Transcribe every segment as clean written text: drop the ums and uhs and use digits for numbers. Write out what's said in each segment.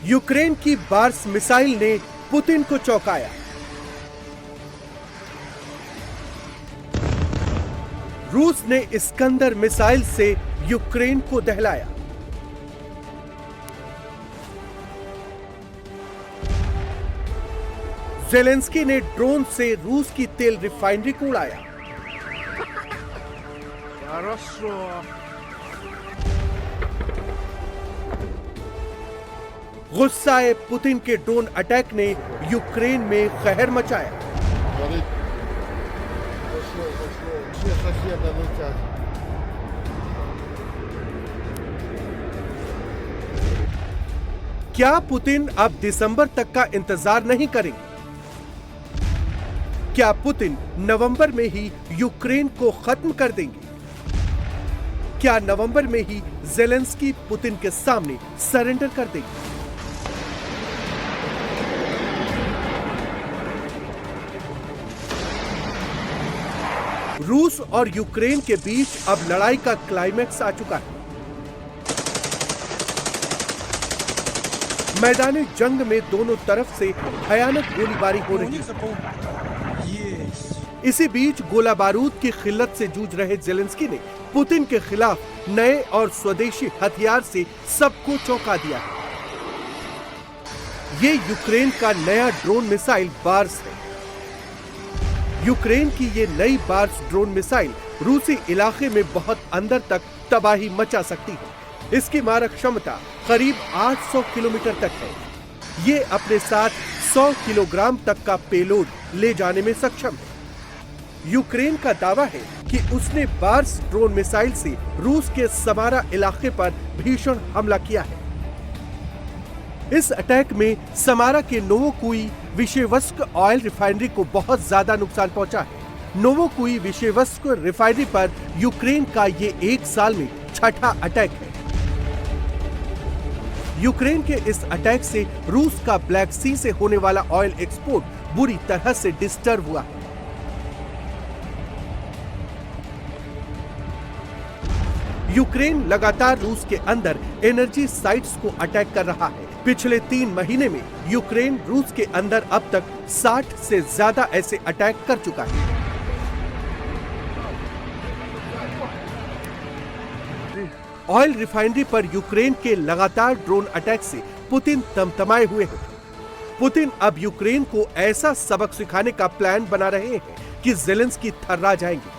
Ukraine की bars missile ने Putin को चौंकाया। रूस ने इस्कंदर मिसाइल से यूक्रेन को दहलाया। ज़ेलेंस्की ने ड्रोन से रूस की तेल रिफाइनरी को उड़ाया। गुस्साए पुतिन के ड्रोन अटैक ने यूक्रेन में कहर मचाया। क्या पुतिन अब दिसंबर तक का इंतजार नहीं करेंगे? क्या पुतिन नवंबर में ही यूक्रेन को खत्म कर देंगे? क्या नवंबर में ही ज़ेलेंस्की पुतिन के सामने सरेंडर कर देंगे? रूस और यूक्रेन के बीच अब लड़ाई का क्लाइमैक्स आ चुका है। मैदानी जंग में दोनों तरफ से भयानक गोलीबारी हो रही है। इसी बीच गोला बारूद की किल्लत से जूझ रहे ज़ेलेंस्की ने पुतिन के खिलाफ नए और स्वदेशी हथियार से सबको चौंका दिया है। ये यूक्रेन का नया ड्रोन मिसाइल बार्स है। यूक्रेन की ये नई बार्स ड्रोन मिसाइल रूसी इलाके में बहुत अंदर तक तबाही मचा सकती है। इसकी मारक क्षमता करीब 800 किलोमीटर तक है। ये अपने साथ 100 किलोग्राम तक का पेलोड ले जाने में सक्षम है। यूक्रेन का दावा है कि उसने बार्स ड्रोन मिसाइल से रूस के समारा इलाके पर भीषण हमला किया है। इस अटैक में समारा के नोवोकुई विशेवस्क ऑयल रिफाइनरी को बहुत ज्यादा नुकसान पहुंचा है। नोवोकुई विशेवस्क रिफाइनरी पर यूक्रेन का ये एक साल में छठा अटैक है। यूक्रेन के इस अटैक से रूस का ब्लैक सी से होने वाला ऑयल एक्सपोर्ट बुरी तरह से डिस्टर्ब हुआ है। यूक्रेन लगातार रूस के अंदर एनर्जी साइट्स को अटैक कर रहा है। पिछले 3 महीने में यूक्रेन रूस के अंदर अब तक 60 से ज्यादा ऐसे अटैक कर चुका है। ऑयल रिफाइनरी पर यूक्रेन के लगातार ड्रोन अटैक से पुतिन तमतमाए हुए हैं। पुतिन अब यूक्रेन को ऐसा सबक सिखाने का प्लान बना रहे हैं कि ज़ेलेंस्की थर्रा जाएंगे।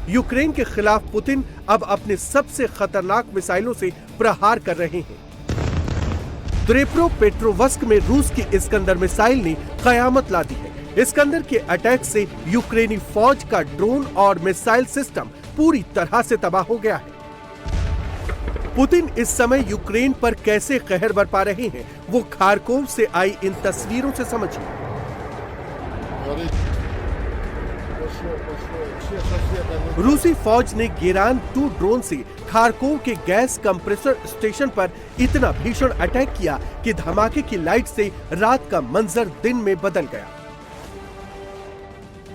यूक्रेन के खिलाफ पुतिन अब अपने सबसे खतरनाक मिसाइलों से प्रहार कर रहे हैं। द्नीप्रोपेट्रोवस्क में रूस की इस्कंदर मिसाइल ने कयामत ला दी है। इस्कंदर के अटैक से यूक्रेनी फौज का ड्रोन और मिसाइल सिस्टम पूरी तरह से तबाह हो गया है। पुतिन इस समय यूक्रेन पर कैसे कहर बरपा रहे हैं, वो खारकोव से आई इन तस्वीरों से समझिए। रूसी फौज ने गेरान 2 ड्रोन से खारकोव के गैस कंप्रेसर स्टेशन पर इतना भीषण अटैक किया कि धमाके की लाइट से रात का मंजर दिन में बदल गया।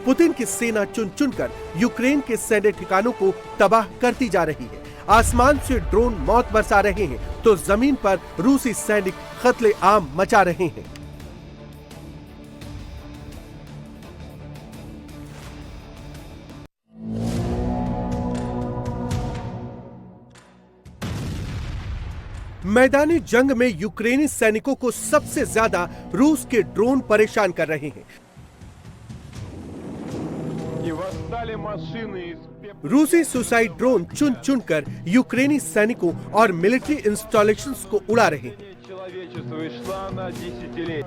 पुतिन की सेना चुन चुनकर यूक्रेन के सैन्य ठिकानों को तबाह करती जा रही है। आसमान से ड्रोन मौत बरसा रहे हैं तो जमीन पर रूसी सैनिक कत्ले आम मचा रहे हैं। मैदानी जंग में यूक्रेनी सैनिकों को सबसे ज्यादा रूस के ड्रोन परेशान कर रहे हैं। रूसी सुसाइड ड्रोन चुन चुनकर यूक्रेनी सैनिकों और मिलिट्री इंस्टॉलेशंस को उड़ा रहे हैं। человечества на десятилетия.